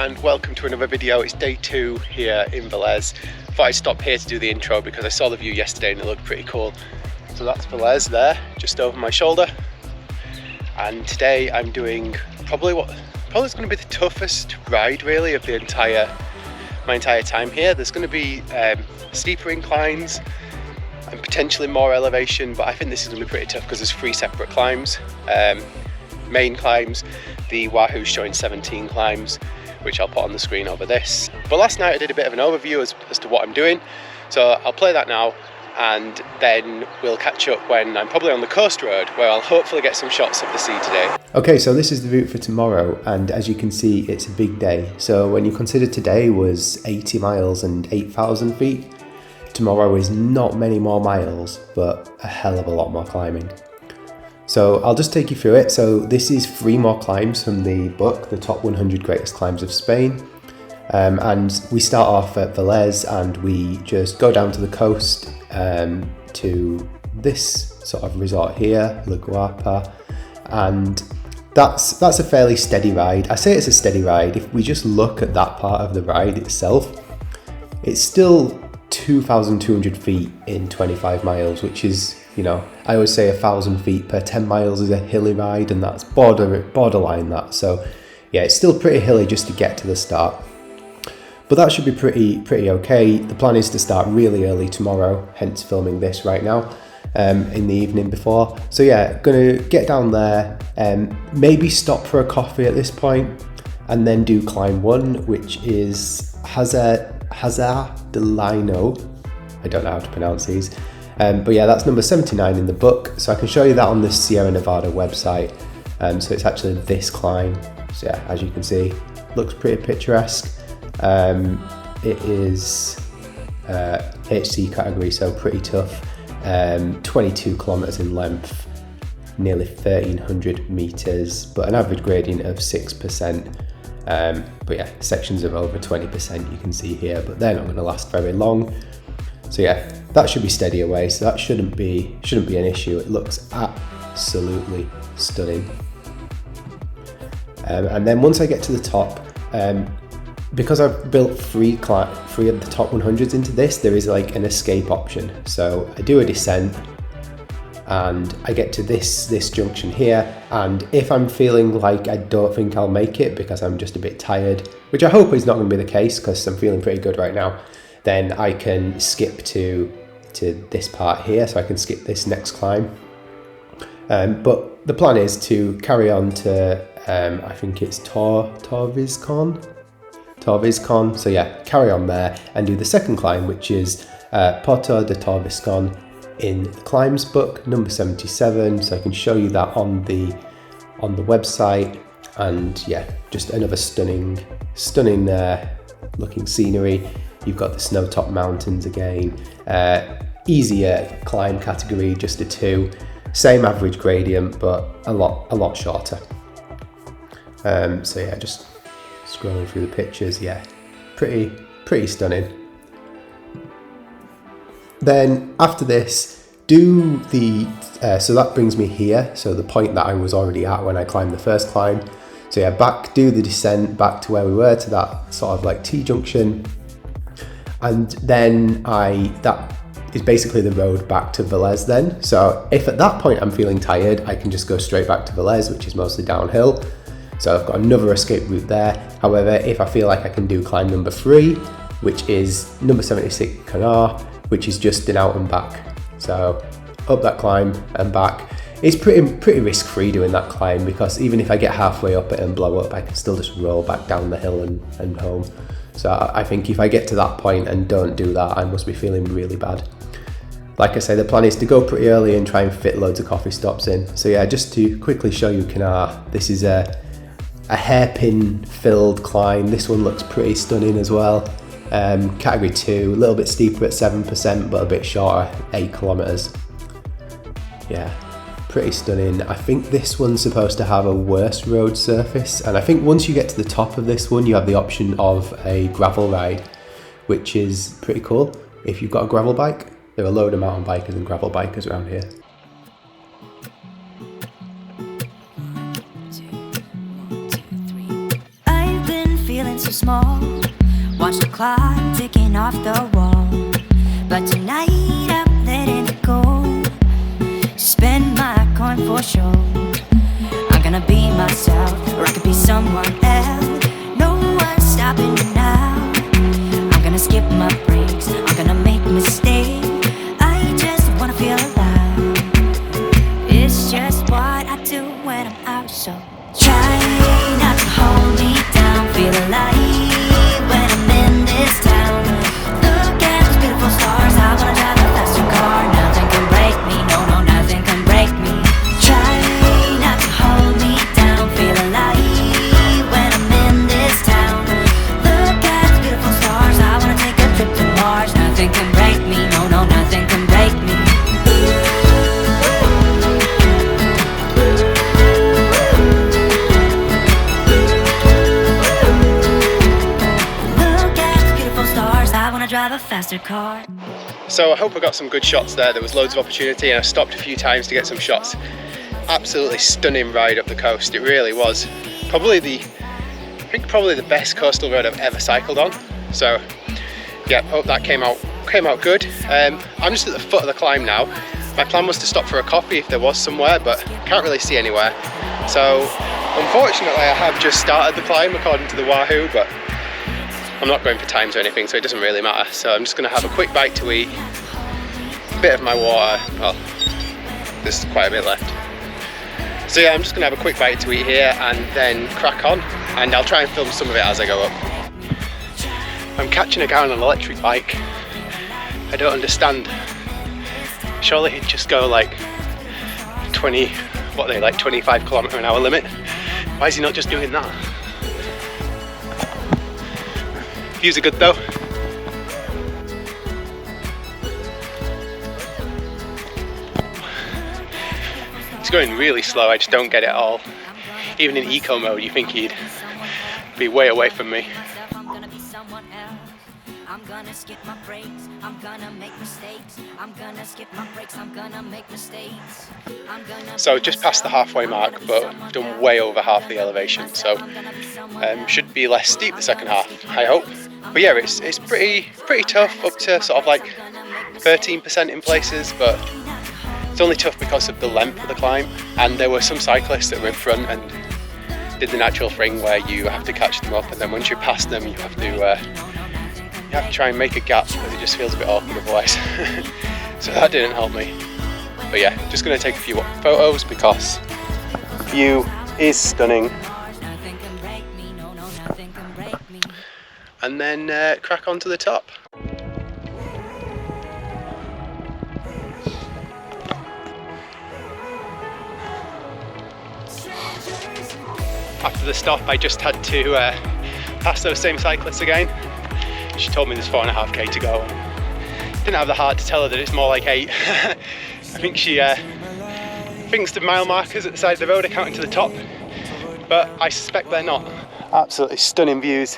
and welcome to another video. It's day 2 here in Velez. I thought I'd stop here to do the intro because I saw the view yesterday and it looked pretty cool. So that's Velez there, just over my shoulder. And today I'm doing probably is going to be the toughest ride really of my entire time here. There's going to be steeper inclines and potentially more elevation, but I think this is going to be pretty tough because there's 3 separate climbs. Main climbs, the Wahoo's showing 17 climbs, which I'll put on the screen over this. But last night I did a bit of an overview as to what I'm doing, so I'll play that now and then we'll catch up when I'm probably on the coast road where I'll hopefully get some shots of the sea today. Okay, so this is the route for tomorrow, and as you can see it's a big day. So when you consider today was 80 miles and 8,000 feet, tomorrow is not many more miles but a hell of a lot more climbing. So I'll just take you through it. So this is 3 more climbs from the book, The Top 100 Greatest Climbs of Spain. And we start off at Velez and we just go down to the coast to this sort of resort here, La Guapa. And that's a fairly steady ride. I say it's a steady ride. If we just look at that part of the ride itself, it's still 2,200 feet in 25 miles, which is, you know, I always say 1,000 feet per 10 miles is a hilly ride, and that's borderline that. So yeah, it's still pretty hilly just to get to the start, but that should be pretty okay. The plan is to start really early tomorrow, hence filming this right now in the evening before. So yeah, gonna get down there, maybe stop for a coffee at this point, and then do climb 1, which is Hazard de Lino. I don't know how to pronounce these. But yeah, that's number 79 in the book. So I can show you that on the Sierra Nevada website. So it's actually this climb. So yeah, as you can see, looks pretty picturesque. It is HC category, so pretty tough. 22 kilometers in length, nearly 1,300 meters, but an average gradient of 6%. But yeah, sections of over 20% you can see here, but they're not going to last very long. So yeah, that should be steady away, so that shouldn't be an issue. It looks absolutely stunning. And then once I get to the top, because I've built 3 of the top 100s into this, there is like an escape option. So I do a descent and I get to this junction here, and if I'm feeling like I don't think I'll make it because I'm just a bit tired, which I hope is not going to be the case because I'm feeling pretty good right now, then I can skip to this part here, so I can skip this next climb. But the plan is to carry on to, I think it's Torviscon. So yeah, carry on there and do the second climb, which is Porto de Torviscon in the climbs book, number 77. So I can show you that on the website. And yeah, just another stunning looking scenery. You've got the snow-topped mountains again, easier climb category, just a 2, same average gradient, but a lot shorter. So yeah, just scrolling through the pictures, yeah, pretty stunning. Then after this, do the, so that brings me here, so the point that I was already at when I climbed the first climb. So yeah, do the descent back to where we were, to that sort of like T-junction. And then that is basically the road back to Velez then. So if at that point I'm feeling tired, I can just go straight back to Velez, which is mostly downhill. So I've got another escape route there. However, if I feel like I can do climb number 3, which is number 76 Canar, which is just an out and back. So up that climb and back. It's pretty risk-free doing that climb, because even if I get halfway up it and blow up, I can still just roll back down the hill and home. So I think if I get to that point and don't do that, I must be feeling really bad. Like I say, the plan is to go pretty early and try and fit loads of coffee stops in. So yeah, just to quickly show you Canar, this is a hairpin filled climb. This one looks pretty stunning as well. Category 2, a little bit steeper at 7%, but a bit shorter, 8 kilometers. Yeah, pretty stunning. I think this one's supposed to have a worse road surface, and I think once you get to the top of this one, you have the option of a gravel ride, which is pretty cool if you've got a gravel bike. There are a load of mountain bikers and gravel bikers around here. I've been feeling so so small. Watch the clock ticking off the wall. But tonight I'm letting it go. Spend my coin for sure. I'm gonna be myself, or I could be someone else. No one's stopping me now. I'm gonna skip my breaks, I'm gonna make mistakes. I just wanna feel alive. It's just what I do when I'm out, so try not to hold me down. Feel alive when I'm in this town. Look at those beautiful stars. I wanna drive a faster car. Nothing can break me, no, no, nothing can break me. Try not to hold me down. Feel alive when I'm in this town. Look at those beautiful stars. I wanna take a trip to Mars. Nothing can break me, no, no, nothing can break me. Drive a faster car. So I hope I got some good shots there. There was loads of opportunity and I stopped a few times to get some shots. Absolutely stunning ride up the coast. It really was. Probably the best coastal road I've ever cycled on. So yeah, hope that came out good. I'm just at the foot of the climb now. My plan was to stop for a coffee if there was somewhere, but can't really see anywhere. So unfortunately I have just started the climb according to the Wahoo, but I'm not going for times or anything, so it doesn't really matter. So I'm just going to have a quick bite to eat, a bit of my water. Well, there's quite a bit left. So yeah, I'm just going to have a quick bite to eat here and then crack on, and I'll try and film some of it as I go up. I'm catching a guy on an electric bike. I don't understand. Surely he'd just go like 25 km/h limit. Why is he not just doing that? Views are good though. It's going really slow, I just don't get it all. Even in eco mode, you think he'd be way away from me. I'm gonna skip my breaks, I'm gonna make mistakes. I'm gonna skip my breaks, I'm gonna make mistakes. So just past the halfway mark, but done way over half the elevation, so should be less steep the second half, I hope. But yeah, it's pretty tough, up to sort of like 13% in places, but it's only tough because of the length of the climb. And there were some cyclists that were in front and did the natural thing where you have to catch them up, and then once you're past them, you have to try and make a gap because it just feels a bit awkward otherwise. So that didn't help me. But yeah, just going to take a few photos because the view is stunning. And then crack on to the top. After the stop, I just had to pass those same cyclists again. She told me there's 4.5k to go. Didn't have the heart to tell her that it's more like 8. I think she thinks the mile markers at the side of the road are counting to the top, but I suspect they're not. Absolutely stunning views.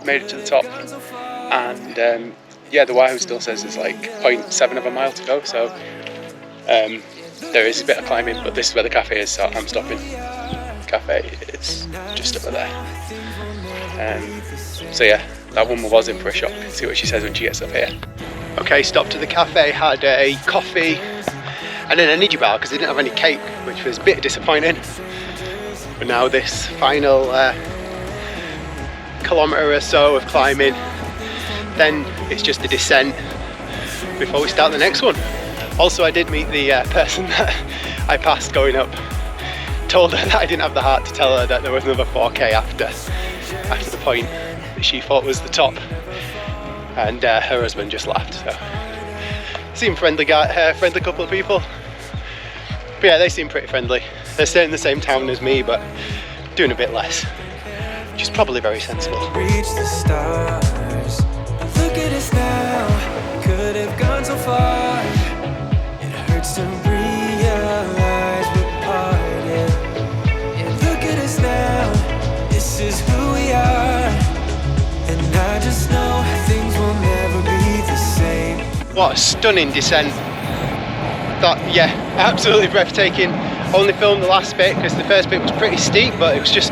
Made it to the top, and yeah, the Wahoo still says it's like 0.7 of a mile to go, so there is a bit of climbing, but this is where the cafe is, so I'm stopping. The cafe is just over there. So yeah, that woman was in for a shock. See what she says when she gets up here. Okay, stopped at the cafe, had a coffee and an energy bar because they didn't have any cake, which was a bit disappointing. But now this final kilometre or so of climbing, then it's just a descent before we start the next one. Also, I did meet the person that I passed going up. Told her that I didn't have the heart to tell her that there was another 4k after the point that she thought was the top, and her husband just laughed. So seemed friendly couple of people. But yeah, they seem pretty friendly. They're staying in the same town as me, but doing a bit less, which is probably very sensible. Reach the stars. Look at us now. Could have gone so far. It hurts to realize we're parted. And look at us now. This is who we are. And I just know things will never be the same. What a stunning descent. That, yeah, absolutely breathtaking. Only filmed the last bit because the first bit was pretty steep, but it was just,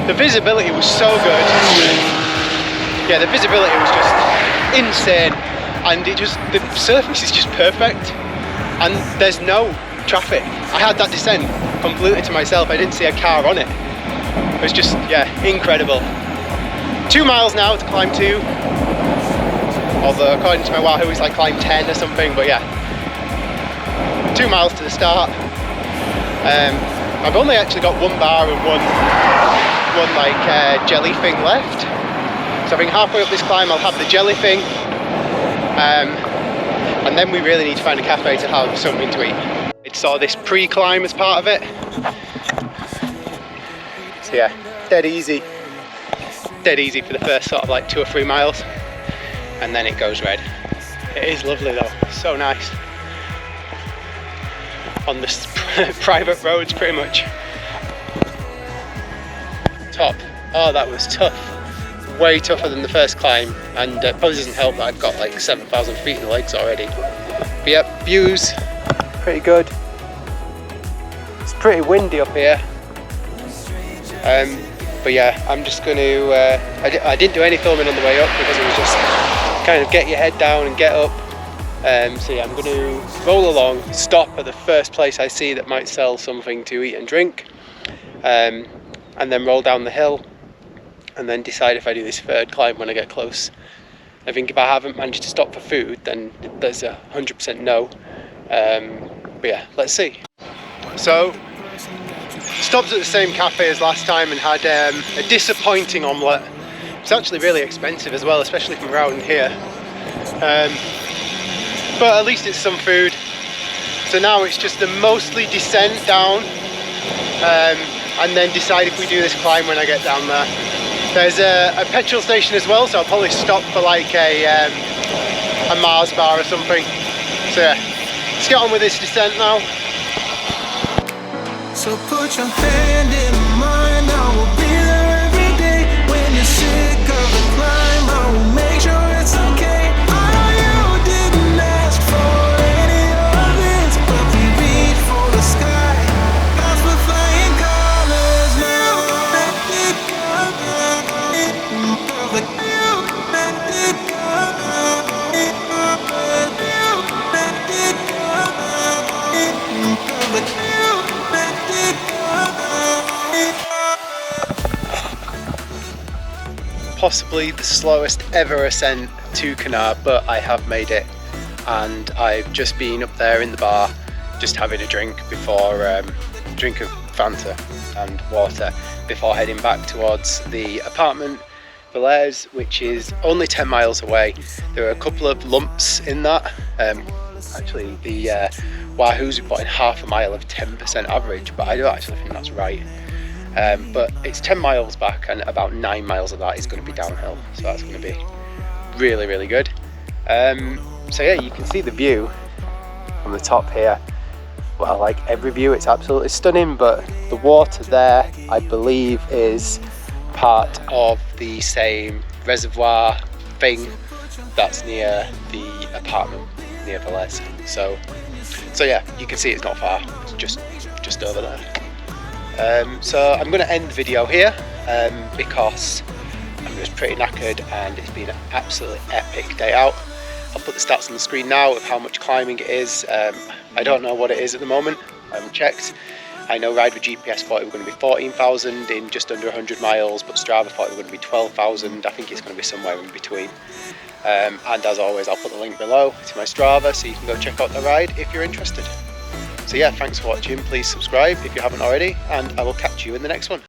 the visibility was so good. Yeah, the visibility was just insane, and it just, the surface is just perfect, and there's no traffic. I had that descent completely to myself. I didn't see a car on it. It was just, yeah, incredible. 2 miles now to climb 2, although according to my Wahoo it's like climb 10 or something, but yeah, 2 miles to the start. I've only actually got 1 bar and one like jelly thing left, so I think halfway up this climb I'll have the jelly thing, and then we really need to find a cafe to have something to eat. It's sort of this pre-climb as part of it, so yeah, dead easy for the first sort of like 2 or 3 miles, and then it goes red. It is lovely though, so nice on the private roads pretty much. Top. Oh, that was tough. Way tougher than the first climb, and probably doesn't help that I've got like 7,000 feet in the legs already. But yeah, views pretty good. It's pretty windy up here. But yeah, I'm just going to, I didn't do any filming on the way up because it was just kind of get your head down and get up. So yeah, I'm going to roll along, stop at the first place I see that might sell something to eat and drink, and then roll down the hill, and then decide if I do this third climb when I get close. I think if I haven't managed to stop for food, then there's a 100% no. But yeah, let's see. So, stopped at the same cafe as last time and had a disappointing omelette. It's actually really expensive as well, especially from around here. But at least it's some food. So now it's just a mostly descent down, and then decide if we do this climb when I get down there. There's a petrol station as well, so I'll probably stop for like a Mars bar or something. So yeah, let's get on with this descent now. So put your hand in mine, I will be there every day. When you're sick of the climb, I will make sure it's okay. I know you didn't ask for any of this, but we reach for the sky. Pass with flying colors now. Possibly the slowest ever ascent to Kanab, but I have made it, and I've just been up there in the bar just having a drink before drink of Fanta and water before heading back towards the apartment Villers, which is only 10 miles away. There are a couple of lumps in that. Actually the Wahoos are putting half a mile of 10% average, but I don't actually think that's right. But it's 10 miles back, and about 9 miles of that is going to be downhill, so that's going to be really, really good. So yeah, you can see the view from the top here. Well, like every view, it's absolutely stunning, but the water there, I believe, is part of the same reservoir thing that's near the apartment near Villers. So yeah, you can see it's not far, it's just over there. So I'm going to end the video here because I'm just pretty knackered and it's been an absolutely epic day out. I'll put the stats on the screen now of how much climbing it is. I don't know what it is at the moment, I haven't checked. I know Ride with GPS thought it was going to be 14,000 in just under 100 miles, but Strava thought it was going to be 12,000. I think it's going to be somewhere in between. And as always, I'll put the link below to my Strava so you can go check out the ride if you're interested. So yeah, thanks for watching. Please subscribe if you haven't already, and I will catch you in the next one.